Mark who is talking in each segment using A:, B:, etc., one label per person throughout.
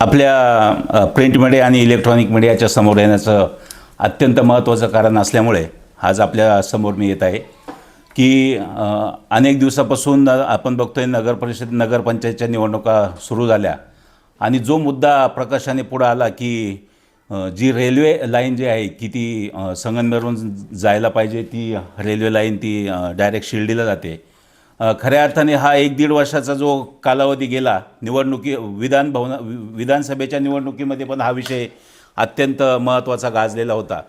A: आपल्या print media आणि electronic मीडियाच्या समोर येण्याचं अत्यंत महत्त्वाचं कारण असल्यामुळे आज आपल्या समोर मी येत आहे की अनेक दिवसापासून आपण बघतोय नगर परिषद नगरपंचायतच्या निवडणुका सुरू झाल्या आणि जो मुद्दा प्रकाशाने पुढे आला की जी रेल्वे लाईन जी आहे की ती संगमनेरवरून जायला पाहिजे, ती रेल्वे लाईन ती डायरेक्ट शिर्डीला जाते. खऱ्या अर्थाने हा 1-1.5 वर्षाचा जो कालावधी गेला विधानसभेच्या निवडणुकीमध्ये पण हा विषय अत्यंत महत्त्वाचा गाजलेला होता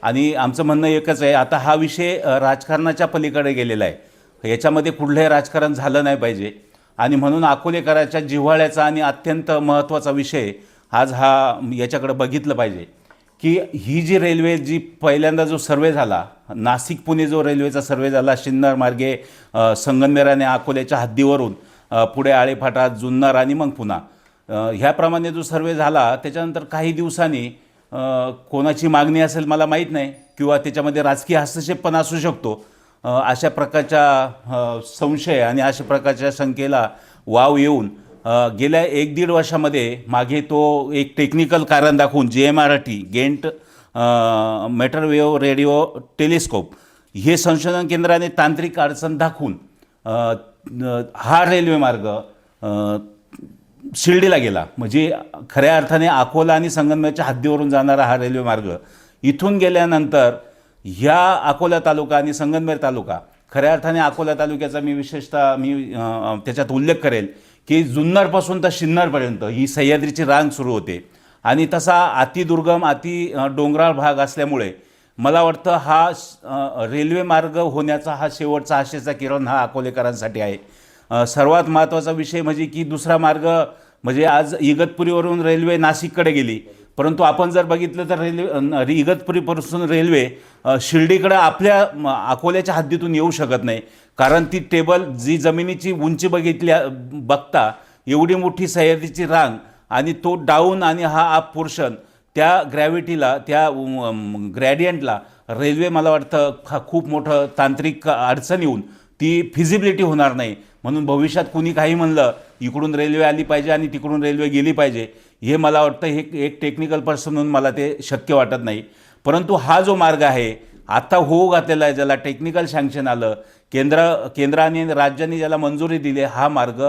A: आणि आमचं म्हणणं एकच आहे, आता हा विषय राजकारणाच्या पलीकडे गेलेला आहे. याच्यामध्ये कुठलंही राजकारण झालं नाही पाहिजे आणि म्हणून अकोलेकरांच्या जिव्हाळ्याचा आणि अत्यंत महत्त्वाचा विषय आज हा याच्याकडे बघितलं पाहिजे की ही जी रेल्वे जी पहिल्यांदा जो सर्वे झाला, नाशिक पुणे जो रेल्वेचा सर्वे झाला सिन्नर मार्गे संगमनेर आणि अकोल्याच्या हद्दीवरून पुढे आळेफाटा, जुन्नर आणि मग पुन्हा ह्याप्रमाणे जो सर्वे झाला त्याच्यानंतर काही दिवसांनी कोणाची मागणी असेल मला माहीत नाही किंवा त्याच्यामध्ये राजकीय हस्तक्षेप पण असू शकतो, अशा प्रकारच्या संशय आणि अशा प्रकारच्या शंकेला वाव येऊन गेल्या 1-1.5 वर्षामध्ये मागे तो एक टेक्निकल कारण दाखवून GMRT गेंट मेटरवेव्ह रेडिओ टेलिस्कोप हे संशोधन केंद्राने तांत्रिक अडचण दाखवून हा रेल्वे मार्ग शिर्डीला गेला. म्हणजे खऱ्या अर्थाने अकोला आणि संगमनेरच्या हद्दीवरून जाणारा हा रेल्वे मार्ग इथून गेल्यानंतर ह्या अकोला तालुका आणि संगमनेर तालुका, खऱ्या अर्थाने अकोला तालुक्याचा मी विशेषतः त्याच्यात उल्लेख करेल की जुन्नरपासून तर सिन्नरपर्यंत ही सह्याद्रीची रांग सुरू होते आणि तसा अतिदुर्गम डोंगराळ भाग असल्यामुळे मला वाटतं हा रेल्वे मार्ग होण्याचा हा शेवटचा आशेचा किरण हा अकोलेकरांसाठी आहे. सर्वात महत्त्वाचा विषय म्हणजे की दुसरा मार्ग म्हणजे आज इगतपुरीवरून रेल्वे नाशिककडे गेली, परंतु आपण जर बघितलं तर इगतपुरीपासून रेल्वे शिर्डीकडे आपल्या अकोल्याच्या हद्दीतून येऊ शकत नाही, कारण ती जी जमिनीची उंची बघता एवढी मोठी सह्याद्रीची रांग आणि तो डाऊन आणि हा अप पोर्शन त्या ग्रॅव्हिटीला, त्या ग्रॅडियंटला रेल्वे मला वाटतं खूप मोठं तांत्रिक अडचण येऊन ती फिजिबिलिटी होणार नाही. म्हणून भविष्यात कुणी काही म्हणलं इकडून रेल्वे आली पाहिजे आणि तिकडून रेल्वे गेली पाहिजे, हे मला वाटतं हे एक टेक्निकल पर्सन म्हणून मला ते शक्य वाटत नाही. परंतु हा जो मार्ग आहे आता होऊ घातलेला आहे, ज्याला टेक्निकल सँक्शन आलं, केंद्राने राज्यांनी ज्याला मंजुरी दिली, हा मार्ग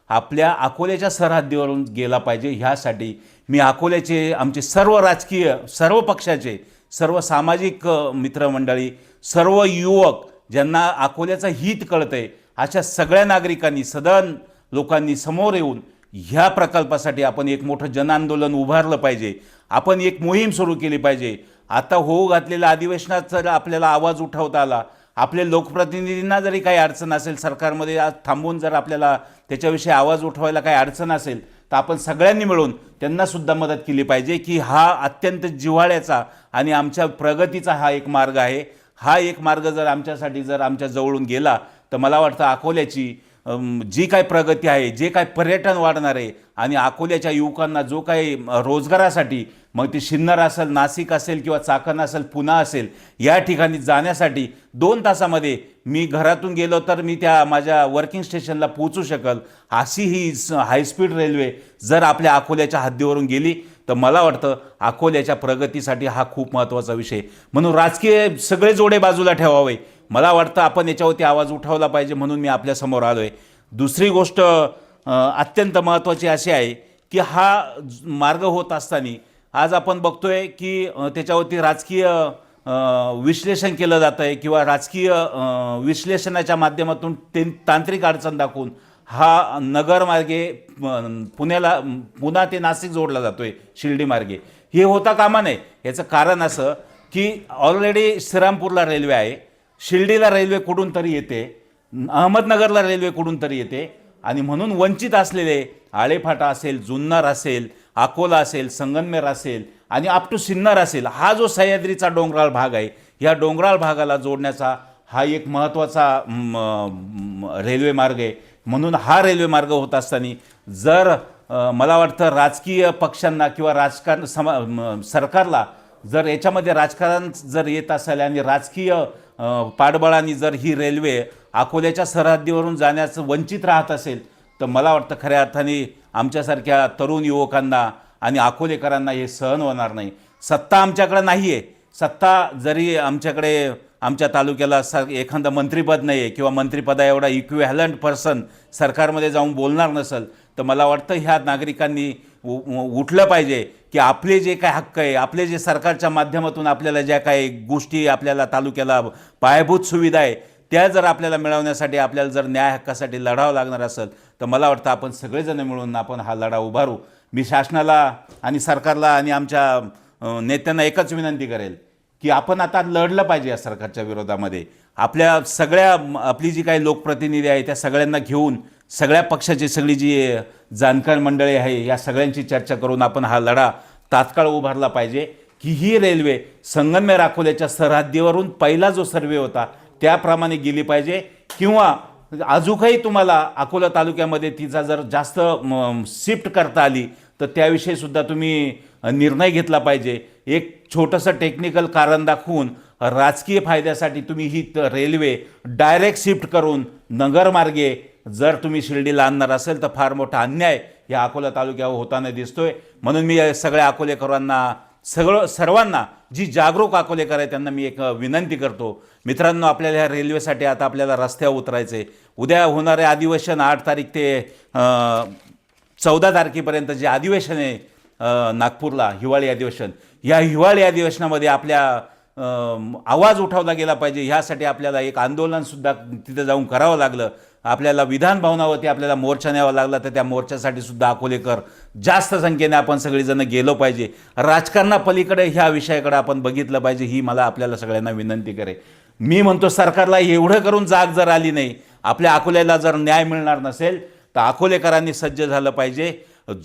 A: आपल्या अकोल्याच्या सरहद्दीवरून गेला पाहिजे. ह्यासाठी मी अकोल्याचे आमचे सर्व राजकीय, सर्व पक्षाचे, सर्व सामाजिक मित्रमंडळी, सर्व युवक ज्यांना अकोल्याचं हित कळतंय अशा सगळ्या नागरिकांनी, सदन लोकांनी समोर येऊन ह्या प्रकल्पासाठी आपण एक मोठं जनआंदोलन उभारलं पाहिजे. आपण एक मोहीम सुरू केली पाहिजे. आता होऊ घातलेल्या अधिवेशनात जर आपल्याला आवाज उठवता आला, आपले लोकप्रतिनिधींना जरी काही अडचण असेल, सरकारमध्ये आज थांबून जर आपल्याला त्याच्याविषयी आवाज उठवायला काही अडचण असेल तर आपण सगळ्यांनी मिळून त्यांनासुद्धा मदत केली पाहिजे की हा अत्यंत जिव्हाळ्याचा आणि आमच्या प्रगतीचा हा एक मार्ग आहे. हा एक मार्ग जर आमच्यासाठी जर आमच्या जवळून गेला तर मला वाटतं अकोल्याची जी काय प्रगती आहे, जे काय पर्यटन वाढणार आहे आणि अकोल्याच्या युवकांना जो काही रोजगारासाठी, मग ती सिन्नर असेल, नाशिक असेल किंवा चाकण असेल, पुणा असेल, या ठिकाणी जाण्यासाठी 2 तासामध्ये मी घरातून गेलो तर मी त्या माझ्या वर्किंग स्टेशनला पोहोचू शकेल, अशी ही हायस्पीड रेल्वे जर आपल्या अकोल्याच्या हद्दीवरून गेली तर मला वाटतं अकोल्याच्या प्रगतीसाठी हा खूप महत्त्वाचा विषय. म्हणून राजकीय सगळे जोडे बाजूला ठेवावे, मला वाटतं आपण याच्यावरती आवाज उठवला पाहिजे, म्हणून मी आपल्यासमोर आलो आहे. दुसरी गोष्ट अत्यंत महत्त्वाची अशी आहे की हा मार्ग होत असताना आज आपण बघतोय की त्याच्यावरती राजकीय विश्लेषण केलं जातं आहे किंवा राजकीय विश्लेषणाच्या माध्यमातून तांत्रिक अडचण दाखवून हा नगरमार्गे पुन्हा ते नाशिक जोडला जातो आहे शिर्डी मार्गे. हे होता कामा नये. याचं कारण असं की ऑलरेडी श्रीरामपूरला रेल्वे आहे, शिर्डीला रेल्वे कुठून तरी येते, अहमदनगरला रेल्वे कुठून तरी येते आणि म्हणून वंचित असलेले आळेफाटा असेल, जुन्नर असेल, अकोला असेल, संगमनेर असेल आणि अप टू सिन्नर असेल, हा जो सह्याद्रीचा डोंगराळ भाग आहे, ह्या डोंगराळ भागाला जोडण्याचा हा एक महत्त्वाचा रेल्वे मार्ग आहे. म्हणून हा रेल्वे मार्ग होत असताना जर मला वाटतं राजकीय पक्षांना किंवा सरकारला जर याच्यामध्ये राजकारण जर येत असेल आणि राजकीय पाठबळाने जर ही रेल्वे अकोल्याच्या सरहद्दीवरून जाण्याचं वंचित राहत असेल तर मला वाटतं खऱ्या अर्थाने आमच्यासारख्या तरुण युवकांना आणि अकोलेकरांना हे सहन होणार नाही. सत्ता आमच्याकडे नाही आहे. सत्ता जरी आमच्याकडे आमच्या तालुक्याला एखादं मंत्रिपद नाही आहे किंवा मंत्रिपदा एवढा इक्विव्हॅलंट पर्सन सरकारमध्ये जाऊन बोलणार नसेल, तर मला वाटतं ह्या नागरिकांनी उठलं पाहिजे की आपले जे काय हक्क आहे, आपले जे सरकारच्या माध्यमातून आपल्याला ज्या काही गोष्टी आपल्याला तालुक्याला पायाभूत सुविधा आहे, त्या जर आपल्याला मिळवण्यासाठी आपल्याला जर न्याय हक्कासाठी लढावं लागणार असेल, तर मला वाटतं आपण सगळेजण मिळून आपण हा लढा उभारू. मी शासनाला आणि सरकारला आणि आमच्या नेत्यांना एकच विनंती करेल की आपण आता लढलं पाहिजे या सरकारच्या विरोधामध्ये. आपली जी काही लोकप्रतिनिधी आहे त्या सगळ्यांना घेऊन, सगळ्या पक्षाची सगळी जी जाणकार मंडळी आहे या सगळ्यांची चर्चा करून आपण हा लढा तात्काळ उभारला पाहिजे की ही रेल्वे संगमनेर अकोल्याच्या सरहद्दीवरून पहिला जो सर्वे होता त्याप्रमाणे गेली पाहिजे, किंवा अजूनही तुम्हाला अकोला तालुक्यामध्ये तिचा जर जास्त शिफ्ट करता आली तर त्याविषयी सुद्धा तुम्ही निर्णय घेतला पाहिजे. एक छोटंसं टेक्निकल कारण दाखवून राजकीय फायद्यासाठी तुम्ही ही रेल्वे डायरेक्ट शिफ्ट करून नगरमार्गे जर तुम्ही शिर्डीला आणणार असेल तर फार मोठा अन्याय या अकोला तालुक्यावर होताना दिसतोय. म्हणून मी सगळ्या अकोलेकरांना, सर्वांना जी जागरूक अकोलेकर आहे त्यांना मी एक विनंती करतो, मित्रांनो, आपल्याला ह्या रेल्वेसाठी आता आपल्याला रस्त्यावर उतरायचे. उद्या होणारे अधिवेशन 8 तारीख ते 14 तारखेपर्यंत जे अधिवेशन आहे नागपूरला, हिवाळी अधिवेशन, या हिवाळी अधिवेशनामध्ये आपल्या आवाज उठवला गेला पाहिजे. ह्यासाठी आपल्याला एक आंदोलनसुद्धा तिथे जाऊन करावं लागलं. आपल्याला विधान भवनावरती आपल्याला मोर्चा न्यावा लागला, तर त्या मोर्चासाठी सुद्धा अकोलेकर जास्त संख्येने आपण सगळेजण गेलो पाहिजे. राजकारणापलीकडे ह्या विषयाकडे आपण बघितलं पाहिजे, ही मला आपल्याला सगळ्यांना विनंती करे. मी म्हणतो सरकारला एवढं करून जाग जर आली नाही, आपल्या अकोल्याला जर न्याय मिळणार नसेल, तर अकोलेकरांनी सज्ज झालं पाहिजे.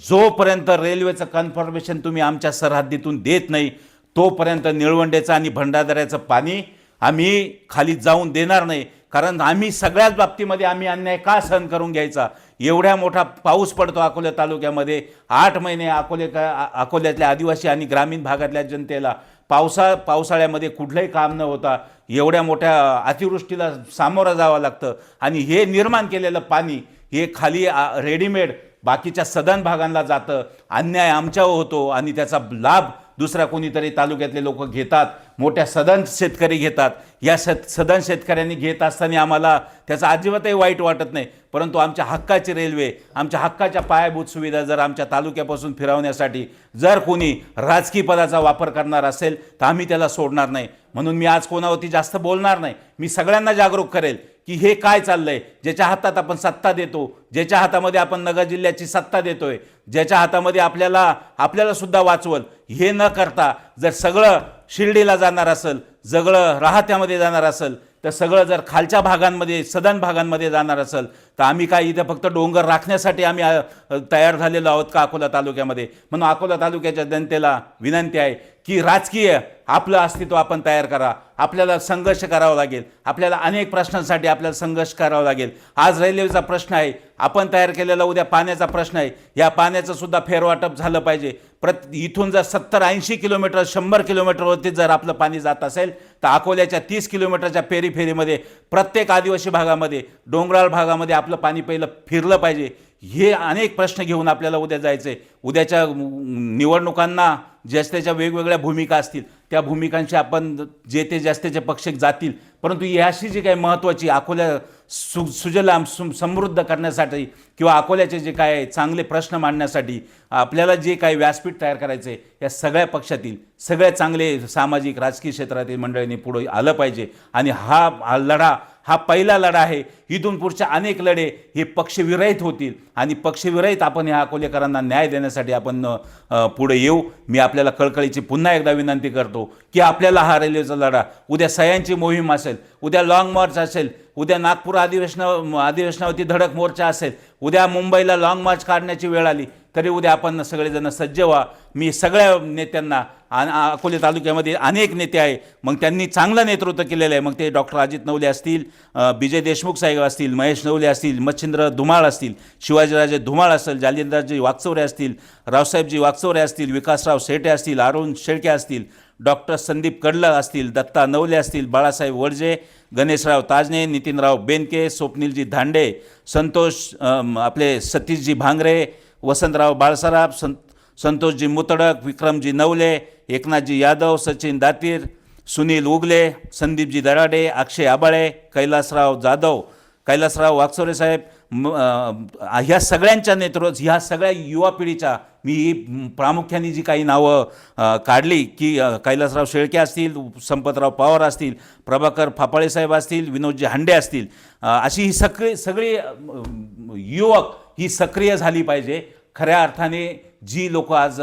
A: जोपर्यंत रेल्वेचं कन्फर्मेशन तुम्ही आमच्या सरहद्दीतून देत नाही, तोपर्यंत निळवंडेचं आणि भंडारदऱ्याचं पाणी आम्ही खाली जाऊन देणार नाही. कारण आम्ही सगळ्याच बाबतीमध्ये आम्ही अन्याय का सहन करून घ्यायचा. एवढ्या मोठा पाऊस पडतो अकोला तालुक्यामध्ये, 8 महिने अकोल्यातल्या आदिवासी आणि ग्रामीण भागातल्या जनतेला पावसाळ्यामध्ये कुठलंही काम न होता एवढ्या मोठ्या अतिवृष्टीला सामोरं जावं लागतं. आणि हे निर्माण केलेलं पाणी हे खाली रेडीमेड बाकीच्या सदन भागांना जातं. अन्याय आमच्यावर होतो आणि त्याचा लाभ दुसऱ्या कोणीतरी तालुक्यातले लोक घेतात, मोठ्या सदन शेतकरी घेतात. या सदन शेतकऱ्यांनी घेत असताना आम्हाला त्याचा अजिबातही वाईट वाटत नाही. परंतु आमच्या हक्काची रेल्वे, आमच्या हक्काच्या पायाभूत सुविधा जर आमच्या तालुक्यापासून फिरवण्यासाठी जर कोणी राजकीय पदाचा वापर करणार असेल तर आम्ही त्याला सोडणार नाही. म्हणून मी आज कोणावरती जास्त बोलणार नाही. मी सगळ्यांना जागरूक करेल की हे काय चाललंय. ज्याच्या हातात आपण सत्ता देतो, ज्याच्या हातामध्ये आपण नगर जिल्ह्याची सत्ता देतोय, ज्याच्या हातामध्ये आपल्याला सुद्धा वाचवल, हे न करता जर सगळं शिर्डीला जाणार असेल, सगळं राहत्यामध्ये जाणार असेल, तर सगळं जर खालच्या भागांमध्ये, सदन भागांमध्ये जाणार असेल, तर आम्ही काय इथं फक्त डोंगर राखण्यासाठी आम्ही तयार झालेलो आहोत का अकोला तालुक्यामध्ये. म्हणून अकोला तालुक्याच्या जनतेला विनंती आहे की राजकीय आपलं अस्तित्व आपण तयार करा. आपल्याला संघर्ष करावा लागेल. आपल्याला अनेक प्रश्नांसाठी आपल्याला संघर्ष करावा लागेल. आज रेल्वेचा प्रश्न आहे, आपण तयार केलेला उद्या पाण्याचा प्रश्न आहे. या पाण्याचं सुद्धा फेरवाटप झालं पाहिजे. इथून जर 70-80 किलोमीटर, 100 किलोमीटरवरती जर आपलं पाणी जात असेल, तर अकोल्याच्या 30 किलोमीटरच्या फेरीमध्ये प्रत्येक आदिवासी भागामध्ये, डोंगराळ भागामध्ये आपलं पाणी पहिलं फिरलं पाहिजे. हे अनेक प्रश्न घेऊन आपल्याला उद्या जायचे. उद्याच्या निवडणुकांना ज्याच्या वेगवेगळ्या भूमिका असतील, त्या भूमिकांशी आपण जे ते जास्तीचे पक्ष जातील. परंतु याशी जी काही महत्त्वाची अकोल्या सुजलाम समृद्ध करण्यासाठी किंवा अकोल्याचे जे काय चांगले प्रश्न मांडण्यासाठी आपल्याला जे काही व्यासपीठ तयार करायचे, या सगळ्या पक्षातील सगळ्या चांगले सामाजिक राजकीय क्षेत्रातील मंडळींनी पुढे आलं पाहिजे. आणि हा लढा हा पहिला लढा आहे. इथून पुढच्या अनेक लढे हे पक्षविरहित होतील आणि पक्षविरहित आपण ह्या अकोलेकरांना न्याय देण्यासाठी आपण पुढे येऊ. मी आपल्याला कळकळीची पुन्हा एकदा विनंती करतो की आपल्याला हा रेल्वेचा लढा, उद्या सह्यांची मोहीम असेल, उद्या लॉंग मार्च असेल, उद्या नागपूर अधिवेशनावरती धडक मोर्चा असेल, उद्या मुंबईला लॉंग मार्च काढण्याची वेळ आली तरी उद्या आपण सगळेजण सज्ज व्हा. मी सगळ्या नेत्यांना, अकोले तालुक्यामध्ये अनेक नेते आहे, मग त्यांनी चांगलं नेतृत्व केलेलं आहे. मग ते डॉक्टर अजित नवले असतील, विजय देशमुख साहेब असतील, महेश नवले असतील, मच्छिंद्र धुमाळ असतील, शिवाजीराजे धुमाळ असेल, जालिंदरजी वागचौरे असतील, रावसाहेबजी वागचौरे असतील, विकासराव सेटे असतील, अरुण शेळके असतील, डॉक्टर संदीप कडलं असतील, दत्ता नवले असतील, बाळासाहेब वडजे, गणेशराव ताजने, नितीनराव बेनके, स्वप्नीलजी धांडे, संतोष आपले सतीशजी भांगरे, वसंतराव बाळसराफ, संतोषजी मुतडक, विक्रमजी नवले, एकनाथजी यादव, सचिन दातीर, सुनील उगले, संदीपजी दराडे, अक्षय आबाळे, कैलासराव जाधव, कैलासराव वाकचोरे साहेब, ह्या सगळ्यांच्या ह्या सगळ्या युवा पिढीच्या मी प्रामुख्याने जी काही नावं काढली की कैलासराव शेळके असतील, संपतराव पवार असतील, प्रभाकर फापाळे साहेब असतील, विनोदजी हांडे असतील, अशी ही सगळी युवक ही सक्रिय झाली पाहिजे. खऱ्या अर्थाने जी लोक आज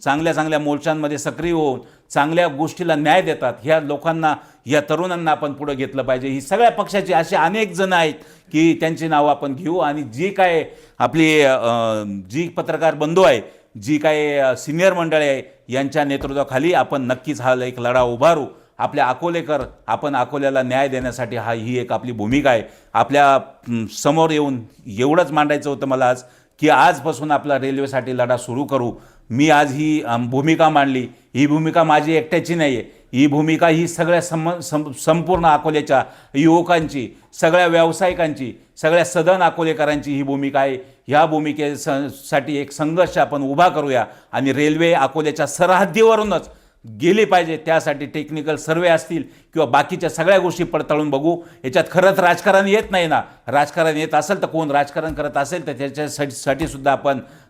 A: चांगल्या चांगल्या मोर्चांमध्ये सक्रिय होऊन चांगल्या गोष्टीला न्याय देतात, ह्या लोकांना, या तरुणांना आपण पुढे घेतलं पाहिजे. ही सगळ्या पक्षाची असे अनेक जण आहेत की त्यांची नावं आपण घेऊ आणि जी काय आपली जी पत्रकार बंधू आहे, जी काय सिनियर मंडळी आहे, यांच्या नेतृत्वाखाली आपण नक्कीच हा एक लढा उभारू. आपल्या अकोलेकर, आपण अकोल्याला न्याय देण्यासाठी ही एक आपली भूमिका आहे. आपल्या समोर येऊन एवढंच मांडायचं होतं मला आज की आजपासून आपला रेल्वेसाठी लढा सुरू करू. मी आज ही भूमिका मांडली. ही भूमिका माझी एकट्याची नाही आहे. ही भूमिका ही सगळ्या संपूर्ण अकोल्याच्या युवकांची, सगळ्या व्यावसायिकांची, सगळ्या सदन अकोलेकरांची ही भूमिका आहे. ह्या भूमिकेसाठी एक संघर्ष आपण उभा करूया आणि रेल्वे अकोल्याच्या सरहद्दीवरूनच गेली पाहिजे. त्यासाठी टेक्निकल सर्वे असतील किंवा बाकीच्या सगळ्या गोष्टी पडताळून बघू. याच्यात खरंच राजकारण येत नाही ना. राजकारण येत असेल तर कोण राजकारण करत असेल तर त्याच्यासाठी सुद्धा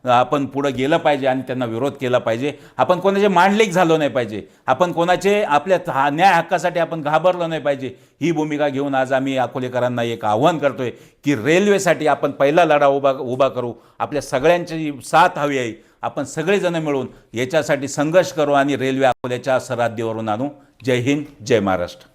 A: आपण पुढं गेलं पाहिजे आणि त्यांना विरोध केला पाहिजे. आपण कोणाचे मांडलिक झालो नाही पाहिजे. आपण कोणाचे आपल्या न्याय हक्कासाठी आपण घाबरलो नाही पाहिजे. ही भूमिका घेऊन आज आम्ही अकोलेकरांना एक आव्हान करतोय की रेल्वेसाठी आपण पहिला लढा उभा करू. आपल्या सगळ्यांची साथ हवी आहे. आपण सगळेजण मिळून याच्यासाठी संघर्ष करू आणि रेल्वे अकोल्याच्या सरहद्दीवरून आणू. जय हिंद, जय महाराष्ट्र.